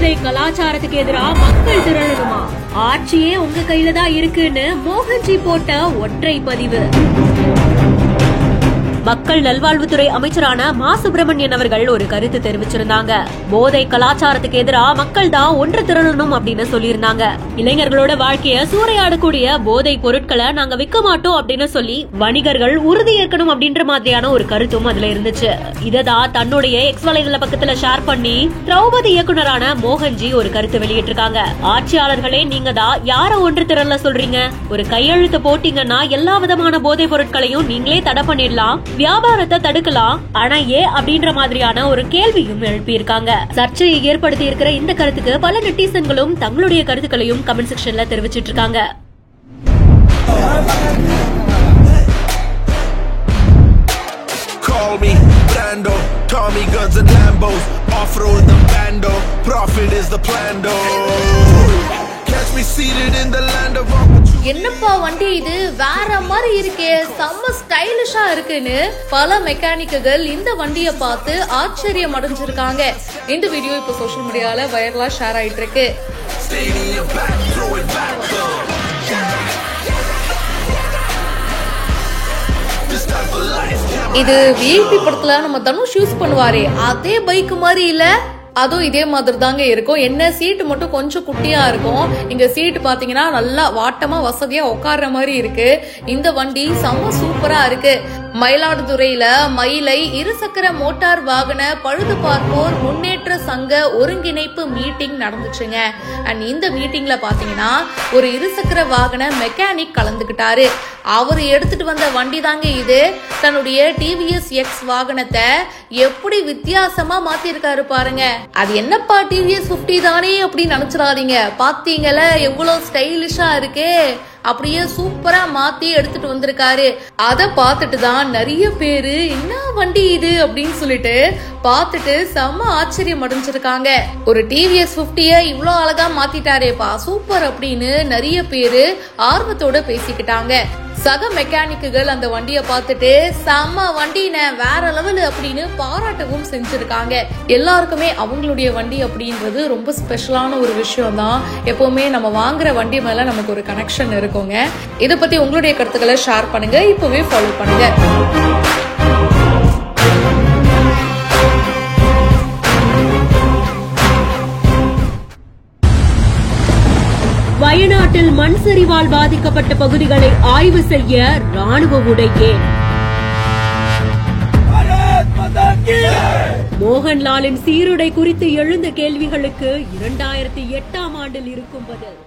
போதை கலாச்சாரத்துக்கு எதிராக மக்கள் திரளணுமா? ஆட்சியே உங்க கையில தான் இருக்குன்னு மோகன்ஜி போட்ட ஒற்றை பதிவு. மக்கள் நல்வாழ்வுத்துறை அமைச்சரான மா சுப்பிரமணியன் அவர்கள் ஒரு கருத்து தெரிவிச்சிருந்தாங்க. போதை கலாச்சாரத்துக்கு எதிராக மக்கள் தான் ஒன்று திரளணும் அப்படின்னு சொல்லியிருந்தாங்க. இளைஞர்களோட வாழ்க்கைய சூறையாடக்கூடிய போதை பொருட்களை நாங்க விற்க மாட்டோம் அப்படின்னு சொல்லி வணிகர்கள் உறுதி ஏற்கணும் அப்படின்ற மாதிரியான ஒரு கருத்தும் அதுல இருந்துச்சு. இததான் தன்னுடைய எக்ஸ் வலைதள பக்கத்துல ஷேர் பண்ணி திரௌபதி இயக்குனரான மோகன்ஜி ஒரு கருத்து வெளியிட்டிருக்காங்க. ஆட்சியாளர்களே, நீங்க தான் யார ஒன்று திரள சொல்றீங்க? ஒரு கையெழுத்து போட்டீங்கன்னா எல்லா விதமான போதை பொருட்களையும் நீங்களே தடை பண்ணிடலாம், வியாபாரத்தை தடுக்கலாம். ஆனா ஏன் அப்படின்ற மாதிரியான ஒரு கேள்வியும் எழுப்பியிருக்காங்க. சர்ச்சையை ஏற்படுத்தி இருக்கிற இந்த கருத்துக்கு பல நெட்டிசன்களும் தங்களுடைய கருத்துக்களையும் கமெண்ட் செக்ஷன்ல தெரிவிச்சிட்டு இருக்காங்க. Call me Brando, Tommy guns and Lambos, off-road the bando, profit is the plan though. Catch me seated in the land of என்னப்பா வண்டி இது வேற மாதிரி இருக்கே, செம்ம ஸ்டைலிஷா இருக்குன்னு பல மெக்கானிக்குகள் இந்த வண்டியை பார்த்து ஆச்சரியம் அடைஞ்சிருக்காங்க. இந்த வீடியோ இப்போ சோஷியல் மீடியால வைரலா ஷேர் ஆயிட்டு இருக்கு. இது விஐபி படத்துல நம்ம தனுஷ் யூஸ் பண்ணுவாரே அதே பைக் மாதிரி இல்ல? அதுவும் இதே மாதிரி தாங்க இருக்கும். என்ன சீட்டு மட்டும் கொஞ்சம் குட்டியா இருக்கும். இங்க சீட்டு பாத்தீங்கன்னா நல்லா வாட்டமா வசதியா உட்கார்ற மாதிரி இருக்கு. இந்த வண்டி செம்ம சூப்பரா இருக்கு. மயிலாடுதுறையில மயிலை இருசக்கர மோட்டார் வாகன பழுது பார்ப்போர் முன்னேற்ற சங்க ஒருங்கிணைப்பு மீட்டிங் நடந்துச்சுங்க. அண்ட் இந்த மீட்டிங்ல பாத்தீங்கன்னா ஒரு இருசக்கர வாகன மெக்கானிக் கலந்துகிட்டாரு. அவரு எடுத்துட்டு வந்த வண்டி தாங்க இது. தன்னுடைய டிவிஎஸ் எக்ஸ் வாகனத்தை எப்படி வித்தியாசமா மாத்திருக்காரு பாருங்க. அது என்னப்பா டிவிஎஸ் 50 தானே அப்படின்னு நினைச்சிடாதீங்க. பாத்தீங்கல்ல எவ்வளவு ஸ்டைலிஷா இருக்கு, அப்படியே சூப்பரா மாத்தி எடுத்துட்டு வந்திருக்காரு. அத பாத்துட்டு தான் நிறைய பேரு என்ன வண்டி இது அப்படின்னு சொல்லிட்டு பாத்துட்டு செம்ம ஆச்சரியம் அடைஞ்சிருக்காங்க. ஒரு டிவிஎஸ் 50 இவ்வளவு அழகா மாத்திட்டாரேப்பா சூப்பர் அப்படின்னு நிறைய பேரு ஆர்வத்தோட பேசிக்கிட்டாங்க. சக மெக்கானிக்குகள் அந்த வண்டியை பார்த்துட்டு செம்ம வண்டின வேற லெவல் அப்படின்னு பாராட்டவும் செஞ்சிருக்காங்க. எல்லாருக்குமே அவங்களுடைய வண்டி அப்படின்றது ரொம்ப ஸ்பெஷலான ஒரு விஷயம் தான். எப்பவுமே நம்ம வாங்குற வண்டி மேல நமக்கு ஒரு கனெக்ஷன் இருக்குங்க. இதை பத்தி உங்களுடைய கருத்துக்களை ஷேர் பண்ணுங்க, இப்பவே ஃபாலோ பண்ணுங்க. வயநாட்டில் மண் சரிவால் பாதிக்கப்பட்ட பகுதிகளை ஆய்வு செய்ய ராணுவ உடை ஏன்? மோகன்லாலின் சீருடை குறித்து எழுந்த கேள்விகளுக்கு 2008ஆம் ஆண்டில் இருக்கும் பதில்.